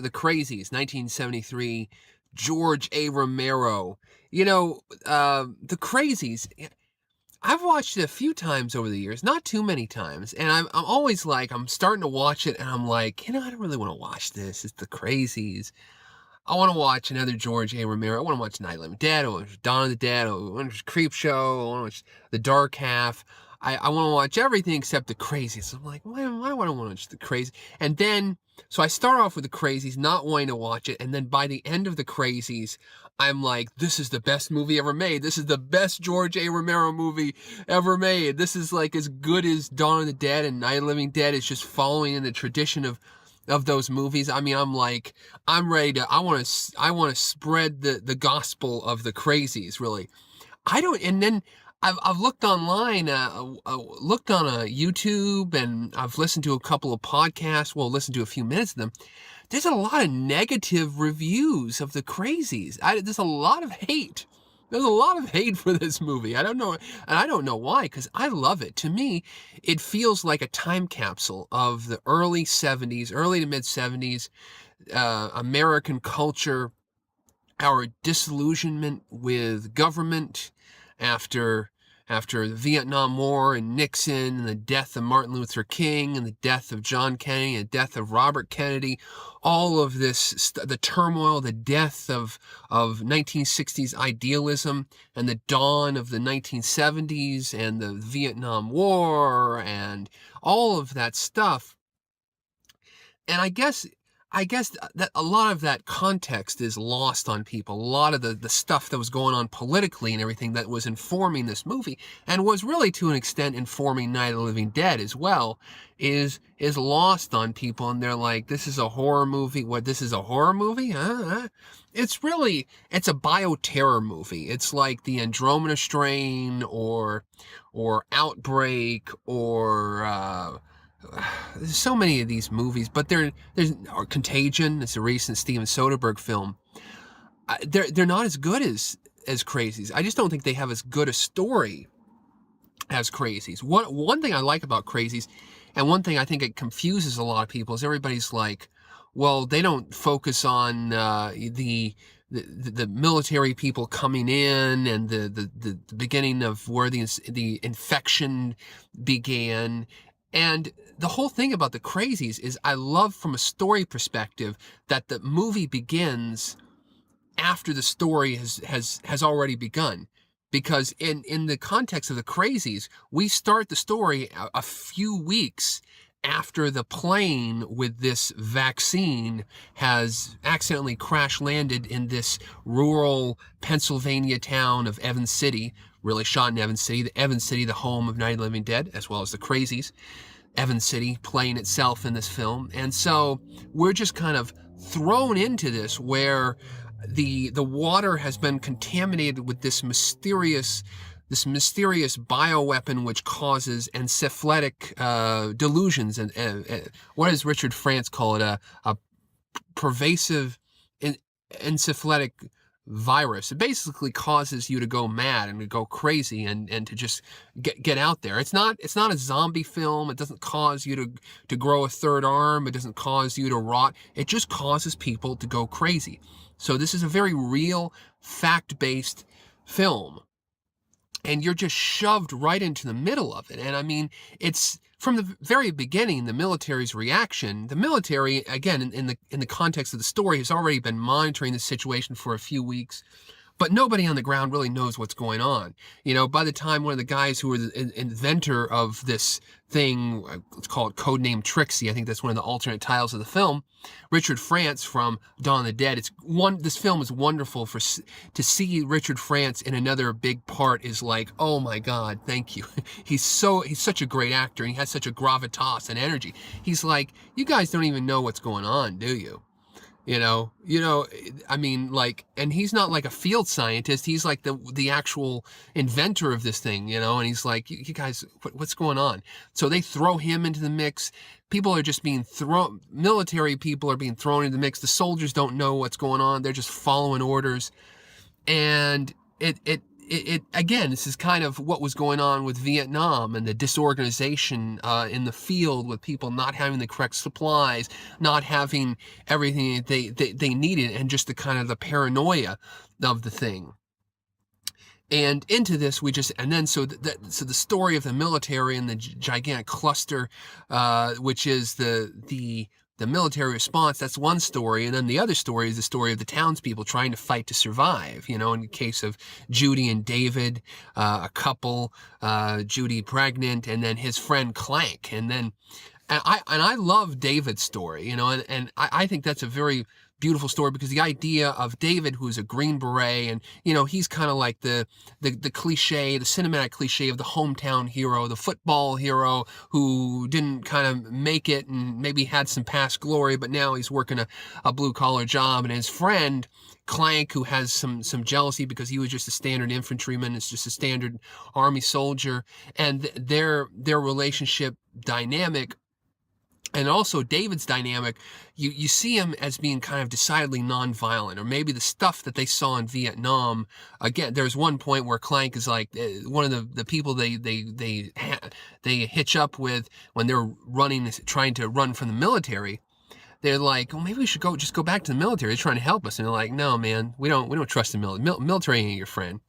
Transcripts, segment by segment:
The Crazies, 1973, George A. Romero. The Crazies, I've watched it a few times over the years, not too many times, and I'm always like, I'm starting to watch it, and I'm like, I don't really want to watch this. It's The Crazies. I want to watch another George A. Romero. I want to watch Night of the Living Dead. I want to watch Dawn of the Dead. I want to watch Creep Show. I want to watch The Dark Half. I want to watch everything except The Crazies. So I'm like, why do I want to watch The Crazies? And then, so I start off with The Crazies, not wanting to watch it. And then by the end of The Crazies, I'm like, this is the best movie ever made. This is the best George A. Romero movie ever made. This is like as good as Dawn of the Dead and Night of the Living Dead. It's just following in the tradition of those movies. I mean, I'm ready to, I want to spread the gospel of The Crazies, really. And then I've looked online, looked on YouTube, and I've listened to a couple of podcasts, listened to a few minutes of them. There's a lot of negative reviews of The Crazies. There's a lot of hate. There's a lot of hate for this movie. I don't know, and I don't know why, because I love it. To me, it feels like a time capsule of the early 70s, early to mid 70s, American culture, our disillusionment with government after the Vietnam War and Nixon and the death of Martin Luther King and the death of John Kennedy and the death of Robert Kennedy, all of this, the turmoil, the death of 1960s idealism and the dawn of the 1970s and the Vietnam War and all of that stuff. And I guess that a lot of that context is lost on people. A lot of the stuff that was going on politically and everything that was informing this movie, and was really to an extent informing Night of the Living Dead as well, is lost on people. And they're like, this is a horror movie. What, this is a horror movie? It's a bioterror movie. It's like the Andromeda Strain or Outbreak or there's so many of these movies, but there's Contagion. It's a recent Steven Soderbergh film. They're not as good as Crazies. I just don't think they have as good a story as Crazies. One thing I like about Crazies, and one thing I think it confuses a lot of people, is everybody's like, well, they don't focus on the military people coming in and the beginning of where the infection began. And the whole thing about The Crazies is I love from a story perspective that the movie begins after the story has already begun. Because in the context of The Crazies, we start the story a few weeks after the plane with this vaccine has accidentally crash landed in this rural Pennsylvania town of Evans City, really shot in Evans City, the home of Night of the Living Dead, as well as The Crazies. Evans City playing itself in this film. And so we're just kind of thrown into this where the water has been contaminated with this mysterious bioweapon which causes encephalitic delusions. And what does Richard France call it? A pervasive encephalitic virus. It basically causes you to go mad and to go crazy and to just get out there. It's not a zombie film. It doesn't cause you to grow a third arm. It doesn't cause you to rot. It just causes people to go crazy. So this is a very real, fact-based film. And you're just shoved right into the middle of it. And I mean, it's from the very beginning, the military's reaction. The military, again, in the context of the story, has already been monitoring the situation for a few weeks. But nobody on the ground really knows what's going on. By the time one of the guys who were the inventor of this thing, let's call it codename Trixie, I think that's one of the alternate titles of the film, Richard France from Dawn of the Dead. This film is wonderful to see Richard France in another big part is like, oh my God, thank you. He's such a great actor, and he has such a gravitas and energy. He's like, you guys don't even know what's going on, do you? I mean, like, and he's not like a field scientist. He's like the actual inventor of this thing, and he's like, you guys, what's going on? So they throw him into the mix. People are just being military people are being thrown into the mix. The soldiers don't know what's going on. They're just following orders. And again, this is kind of what was going on with Vietnam and the disorganization in the field, with people not having the correct supplies, not having everything they needed, and just the kind of the paranoia of the thing. And into this, so the story of the military and the gigantic cluster, which is the military response, that's one story. And then the other story is the story of the townspeople trying to fight to survive. In the case of Judy and David, a couple, Judy pregnant, and then his friend Clank. And I love David's story, and I think that's a very beautiful story, because the idea of David, who's a Green Beret, and he's kind of like the cliche, the cinematic cliche of the hometown hero, the football hero who didn't kind of make it and maybe had some past glory, but now he's working a blue collar job. And his friend Clank, who has some jealousy because he was just a standard infantryman, is just a standard army soldier, and their relationship dynamic. And also David's dynamic, you see him as being kind of decidedly nonviolent, or maybe the stuff that they saw in Vietnam. Again, there's one point where Clank is like one of the people they hitch up with when they're trying to run from the military. They're like, well, maybe we should just go back to the military. They're trying to help us. And they're like, no, man, we don't trust the military. Military ain't your friend.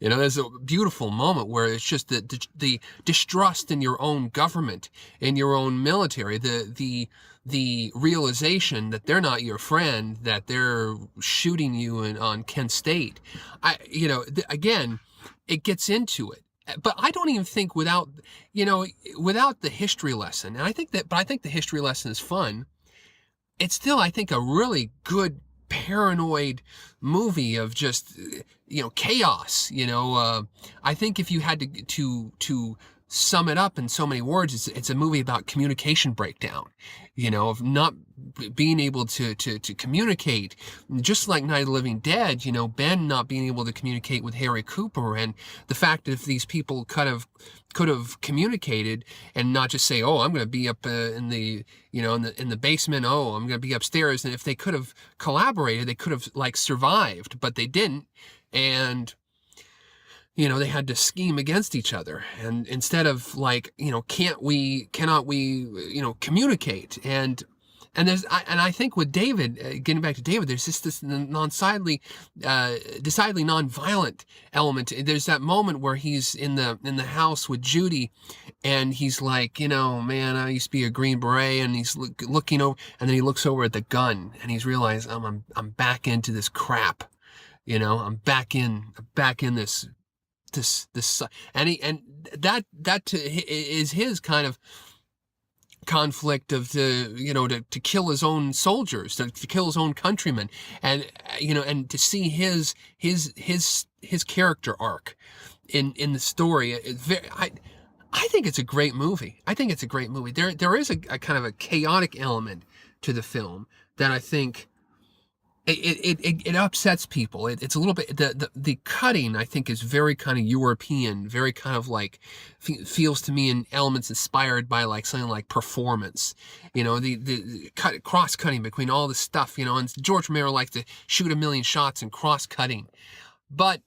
There's a beautiful moment where it's just the distrust in your own government, in your own military, the realization that they're not your friend, that they're shooting you on Kent State. Again, it gets into it. But I don't even think without the history lesson, and I think the history lesson is fun. It's still, I think, a really good paranoid movie of just chaos. I think if you had to sum it up in so many words, it's a movie about communication breakdown, of not being able to communicate, just like Night of the Living Dead. Ben not being able to communicate with Harry Cooper, and the fact that if these people could have communicated and not just say, oh, I'm going to be up in the basement, oh, I'm going to be upstairs. And if they could have collaborated, they could have survived, but they didn't. And they had to scheme against each other. And instead of cannot we communicate? And I think with David, getting back to David, there's just this decidedly non-violent element. There's that moment where he's in the house with Judy, and he's like, man, I used to be a Green Beret, and he's looking over, and then he looks over at the gun, and he's realized, I'm back into this crap, I'm back in this, and that is his kind of conflict of to kill his own soldiers, to kill his own countrymen, and and to see his character arc in the story. I think it's a great movie. There is a kind of a chaotic element to the film that I think it upsets people. It's a little bit, the cutting, I think, is very kind of European, very kind of feels to me in elements inspired by something like Performance, the cross-cutting between all the stuff, and George Romero likes to shoot a million shots and cross-cutting, but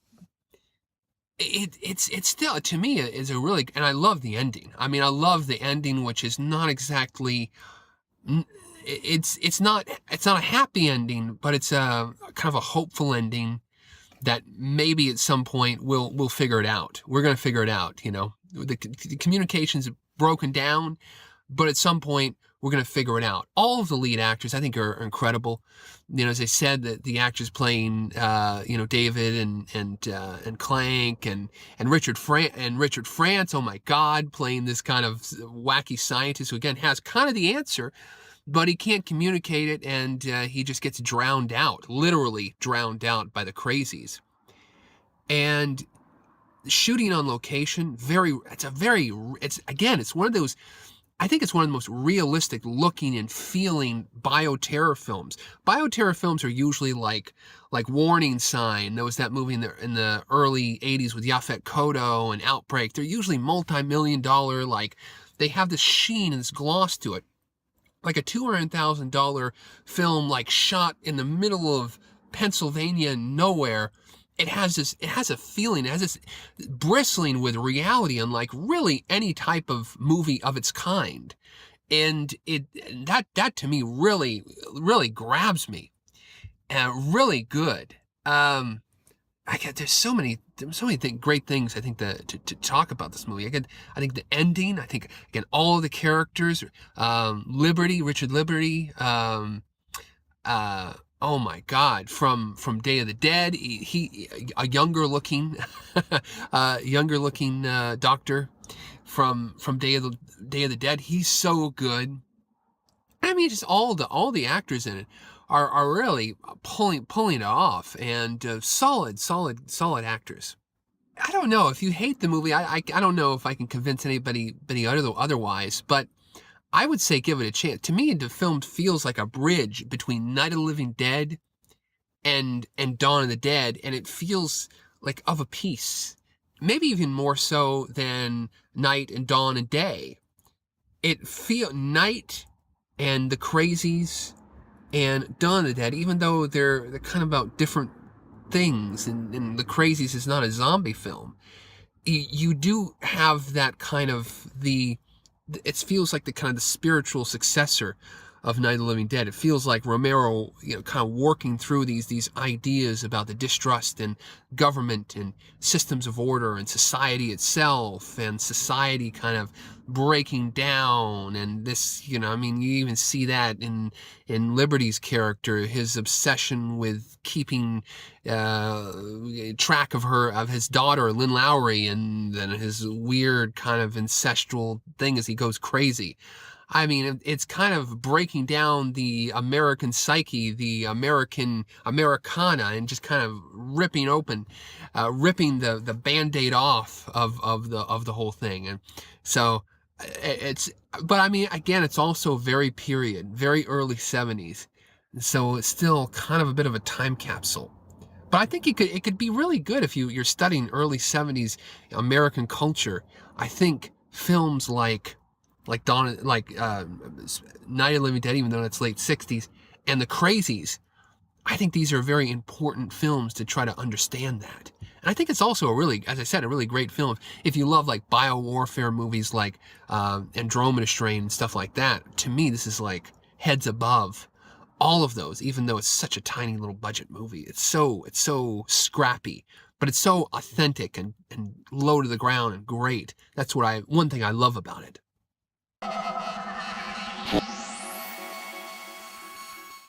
it's still, to me, is a really, and I love the ending. I love the ending, which is not exactly, it's not a happy ending, but it's a kind of a hopeful ending that maybe at some point we'll figure it out. We're going to figure it out. The communication's broken down, but at some point we're going to figure it out. All of the lead actors, I think, are incredible. As I said, the actors playing, David and Clank and Richard France. Oh my God, playing this kind of wacky scientist who again has kind of the answer, but he can't communicate it, and he just gets drowned out, literally drowned out by the Crazies. And shooting on location, it's one of those, I think it's one of the most realistic looking and feeling bioterror films. Bioterror films are usually like Warning Sign. There was that movie in the early 80s with Yaphet Kotto and Outbreak. They're usually multi-million-dollar, they have this sheen and this gloss to it. Like a $200,000 film, shot in the middle of Pennsylvania nowhere, it has a feeling, it has this bristling with reality, unlike really any type of movie of its kind. And that to me really grabs me, and really good. There's so many great things I think to talk about this movie. I think the ending. I think again all of the characters. Richard Liberty. Oh my God! From Day of the Dead, he a younger looking, doctor from Day of the Dead. He's so good. I mean, just all the actors in it are really pulling it off, and solid actors. I don't know if you hate the movie. I don't know if I can convince anybody otherwise, but I would say give it a chance. To me, the film feels like a bridge between Night of the Living Dead and Dawn of the Dead, and it feels like of a piece. Maybe even more so than Night and Dawn and Day. Night and the Crazies and Dawn of the Dead, even though they're kind of about different things, and the Crazies is not a zombie film, you do have that kind of it feels like the kind of the spiritual successor of Night of the Living Dead. It feels like Romero, kind of working through these ideas about the distrust in government and systems of order and society itself, and society kind of breaking down. And this, I mean, you even see that in Liberty's character, his obsession with keeping track of his daughter, Lynn Lowry, and then his weird kind of ancestral thing as he goes crazy. I mean, it's kind of breaking down the American psyche, the Americana, and just kind of ripping the Band-Aid off of the whole thing. And so but I mean, again, it's also very period, very early 70s. So it's still kind of a bit of a time capsule. But I think it could be really good if you're studying early 70s American culture. I think films like Night of the Living Dead, even though it's late 60s, and The Crazies, I think these are very important films to try to understand that. And I think it's also as I said, a really great film. If you love like biowarfare movies like Andromeda Strain and stuff like that, to me, this is like heads above all of those, even though it's such a tiny little budget movie. It's so scrappy, but it's so authentic and low to the ground and great. That's one thing I love about it.